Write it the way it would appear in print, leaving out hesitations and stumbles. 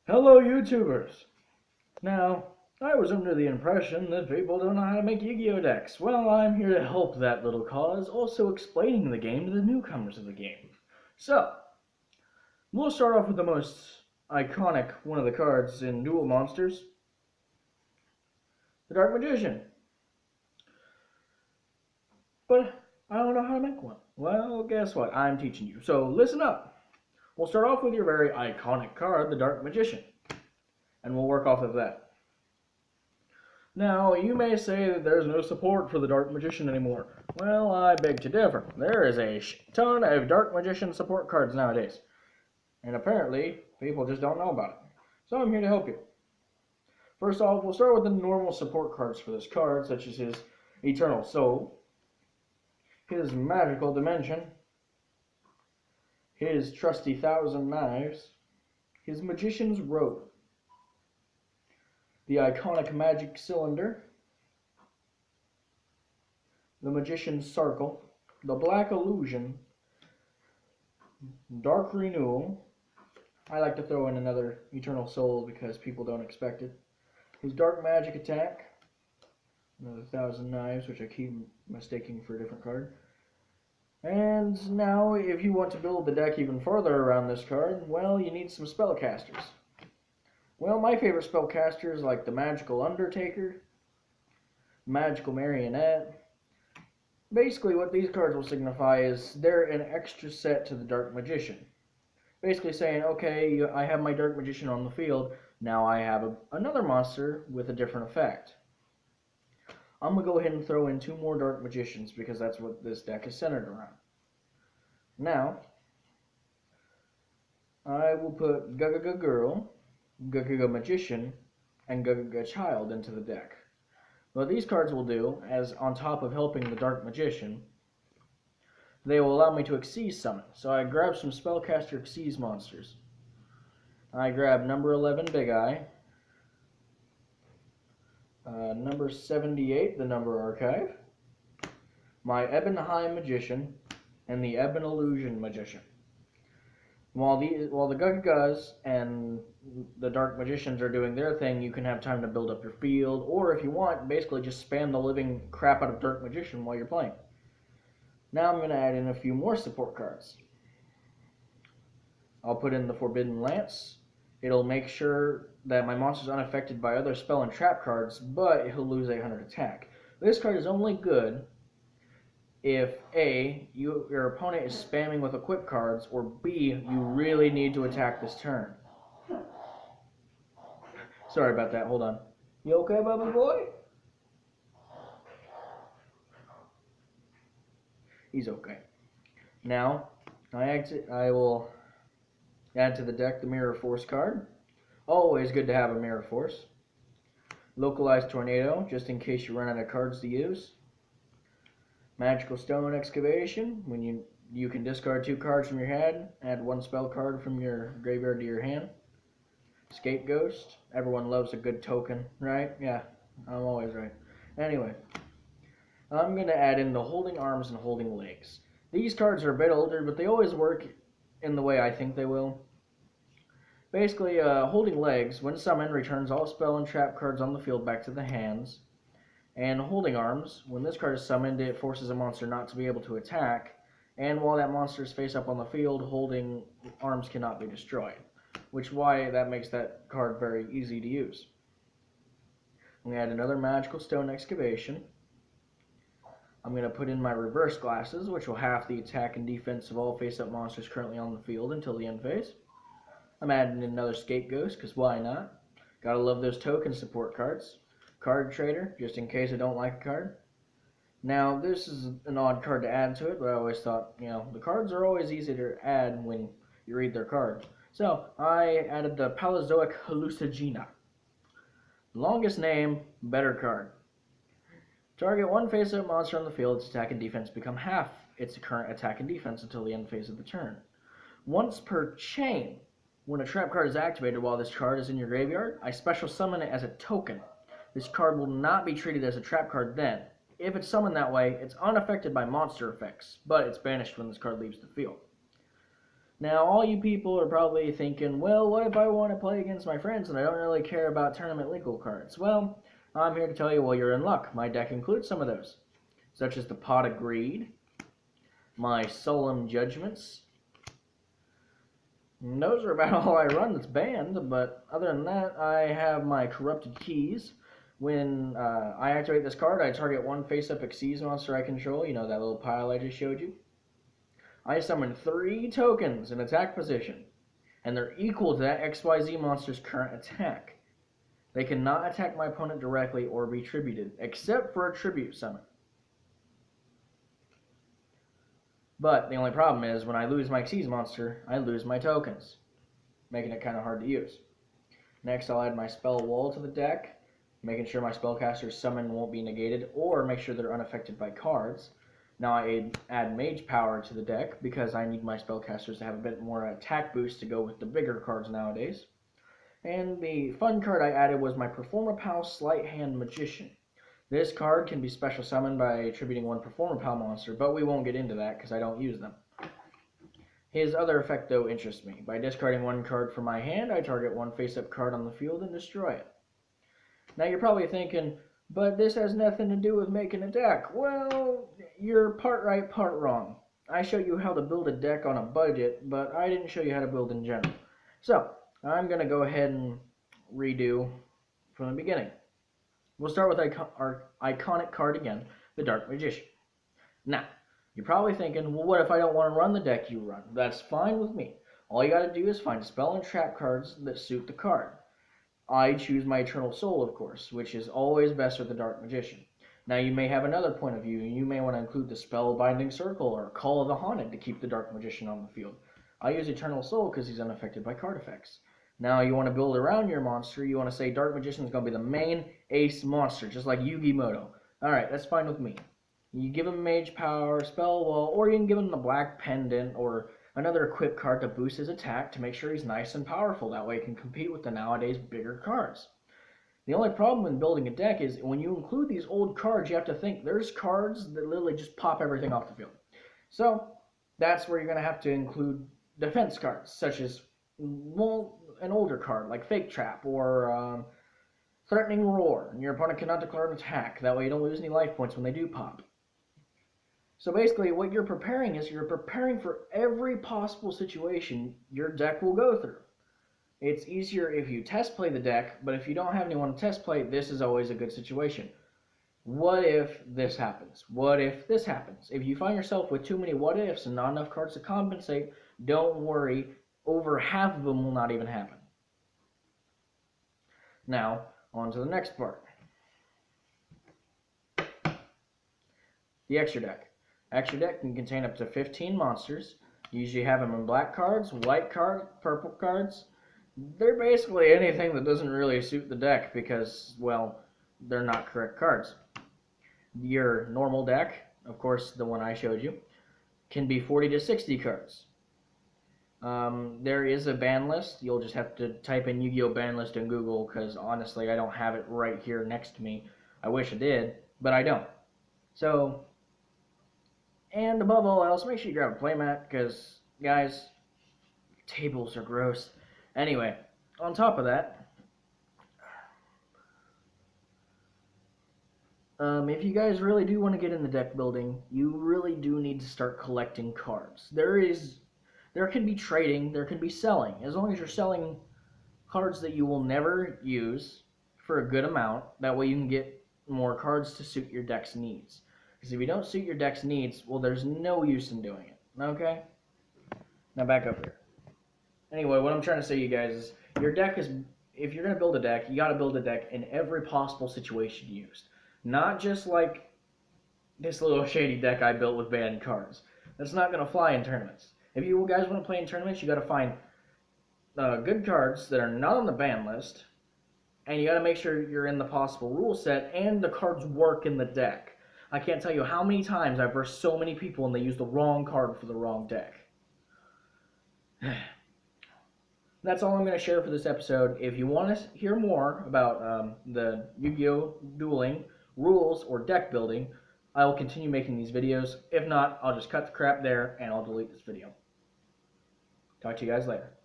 Hello, YouTubers! Now, I was under the impression that people don't know how to make Yu-Gi-Oh decks. Well, I'm here to help that little cause, also explaining the game to the newcomers of the game. So, we'll start off with the most iconic one of the cards in Duel Monsters, the Dark Magician. But I don't know how to make one. Well, guess what? I'm teaching you. So, listen up. We'll start off with your very iconic card, the Dark Magician, and we'll work off of that. Now, you may say that there's no support for the Dark Magician anymore. Well, I beg to differ. There is a ton of Dark Magician support cards nowadays. And apparently, people just don't know about it. So I'm here to help you. First off, we'll start with the normal support cards for this card, such as his Eternal Soul, his Magical Dimension, his Trusty Thousand Knives, his Magician's Robe, the iconic Magic Cylinder, the Magician's Circle, the Black Illusion, Dark Renewal. I like to throw in another Eternal Soul because people don't expect it. His Dark Magic Attack, another Thousand Knives, which I keep mistaking for a different card. And now, if you want to build the deck even further around this card, well, you need some spellcasters. Well, my favorite spellcasters like the Magical Undertaker, Magical Marionette. Basically, what these cards will signify is they're an extra set to the Dark Magician. Basically saying, okay, I have my Dark Magician on the field, now I have another monster with a different effect. I'm going to go ahead and throw in 2 more Dark Magicians because that's what this deck is centered around. Now, I will put Gugaga Girl, Gugaga Magician, and Gugaga Child into the deck. What these cards will do, as on top of helping the Dark Magician, they will allow me to Xyz summon. So I grab some Spellcaster Xyz monsters. I grab number 11 Big Eye, number 78 the Number Archive, my Ebonheim Magician, and the Ebon Illusion Magician. While the Gugagas and the Dark Magicians are doing their thing, you can have time to build up your field, or if you want, basically just spam the living crap out of Dark Magician while you're playing. Now I'm going to add in a few more support cards. I'll put in the Forbidden Lance. It'll make sure that my monster's unaffected by other spell and trap cards, but he'll lose 800 attack. This card is only good if A, your opponent is spamming with equip cards, or B, you really need to attack this turn. Sorry about that, hold on. You okay, Bubba boy? He's okay. Now, I will add to the deck the Mirror Force card. Always good to have a Mirror Force. Localized Tornado, just in case you run out of cards to use. Magical Stone Excavation, when you can discard 2 cards from your hand, add 1 spell card from your graveyard to your hand. Scapegoat, everyone loves a good token, right? Yeah, I'm always right. Anyway, I'm going to add in the Holding Arms and Holding Legs. These cards are a bit older, but they always work in the way I think they will. Basically, Holding Legs, when summoned, returns all spell and trap cards on the field back to the hands. And Holding Arms, when this card is summoned, it forces a monster not to be able to attack. And while that monster is face up on the field, Holding Arms cannot be destroyed. Which is why that makes that card very easy to use. I'm going to add another Magical Stone Excavation. I'm going to put in my Reverse Glasses, which will half the attack and defense of all face-up monsters currently on the field until the end phase. I'm adding in another Scapegoat, because why not? Gotta love those token support cards. Card Trader, just in case I don't like a card. Now, this is an odd card to add to it, but I always thought, the cards are always easy to add when you read their cards. So, I added the Paleozoic Hallucigena. Longest name, better card. Target 1 face-up monster on the field, its attack and defense become half its current attack and defense until the end phase of the turn. Once per chain, when a trap card is activated while this card is in your graveyard, I special summon it as a token. This card will not be treated as a trap card then. If it's summoned that way, it's unaffected by monster effects, but it's banished when this card leaves the field. Now, all you people are probably thinking, well, what if I want to play against my friends and I don't really care about tournament legal cards? Well, I'm here to tell you, well, you're in luck. My deck includes some of those, such as the Pot of Greed, my Solemn Judgments. And those are about all I run that's banned, but other than that, I have my Corrupted Keys. When I activate this card, I target one face-up Xyz monster I control, you know, that little pile I just showed you. I summon 3 tokens in attack position, and they're equal to that XYZ monster's current attack. They cannot attack my opponent directly or be tributed, except for a tribute summon. But the only problem is, when I lose my Xyz monster, I lose my tokens, making it kind of hard to use. Next, I'll add my spell wall to the deck, making sure my spellcaster's summon won't be negated, or make sure they're unaffected by cards. Now I add Mage Power to the deck because I need my spellcasters to have a bit more attack boost to go with the bigger cards nowadays. And the fun card I added was my Performapal Sleight Hand Magician. This card can be special summoned by attributing one Performapal monster, but we won't get into that because I don't use them. His other effect, though, interests me. By discarding one card from my hand, I target one face-up card on the field and destroy it. Now you're probably thinking, but this has nothing to do with making a deck. Well, you're part right, part wrong. I show you how to build a deck on a budget, but I didn't show you how to build in general. So, I'm going to go ahead and redo from the beginning. We'll start with our iconic card again, the Dark Magician. Now, you're probably thinking, well, what if I don't want to run the deck you run? That's fine with me. All you got to do is find spell and trap cards that suit the card. I choose my Eternal Soul, of course, which is always best with the Dark Magician. Now, you may have another point of view, and you may want to include the Spellbinding Circle or Call of the Haunted to keep the Dark Magician on the field. I use Eternal Soul because he's unaffected by card effects. Now, you want to build around your monster. You want to say Dark Magician is going to be the main ace monster, just like Yu-Gi-Oh! Alright, that's fine with me. You give him Mage Power, Spell Wall, or you can give him the Black Pendant or another equip card to boost his attack to make sure he's nice and powerful. That way he can compete with the nowadays bigger cards. The only problem in building a deck is when you include these old cards, you have to think there's cards that literally just pop everything off the field. So that's where you're going to have to include defense cards, such as, well, an older card like Fake Trap or Threatening Roar. And your opponent cannot declare an attack. That way you don't lose any life points when they do pop. So basically what you're preparing is you're preparing for every possible situation your deck will go through. It's easier if you test play the deck, but if you don't have anyone to test play, this is always a good situation. What if this happens? What if this happens? If you find yourself with too many what ifs and not enough cards to compensate, don't worry, over half of them will not even happen. Now, on to the next part. The extra deck. Extra deck can contain up to 15 monsters. You usually have them in black cards, white cards, purple cards. They're basically anything that doesn't really suit the deck because, well, they're not correct cards. Your normal deck, of course the one I showed you, can be 40 to 60 cards. There is a ban list. You'll just have to type in Yu-Gi-Oh! Ban list in Google because honestly I don't have it right here next to me. I wish I did, but I don't. So, and above all else, make sure you grab a playmat because, guys, tables are gross. Anyway, on top of that, if you guys really do want to get into deck building, you really do need to start collecting cards. There can be trading, there can be selling. As long as you're selling cards that you will never use for a good amount, that way you can get more cards to suit your deck's needs. Because if you don't suit your deck's needs, well, there's no use in doing it. Okay? Now back up here. Anyway, what I'm trying to say to you guys is, your deck is, if you're going to build a deck, you got to build a deck in every possible situation used. Not just like this little shady deck I built with banned cards. That's not going to fly in tournaments. If you guys want to play in tournaments, you got to find good cards that are not on the ban list, and you got to make sure you're in the possible rule set, and the cards work in the deck. I can't tell you how many times I've versed so many people and they use the wrong card for the wrong deck. That's all I'm going to share for this episode. If you want to hear more about the Yu-Gi-Oh! Dueling, rules, or deck building, I will continue making these videos. If not, I'll just cut the crap there and I'll delete this video. Talk to you guys later.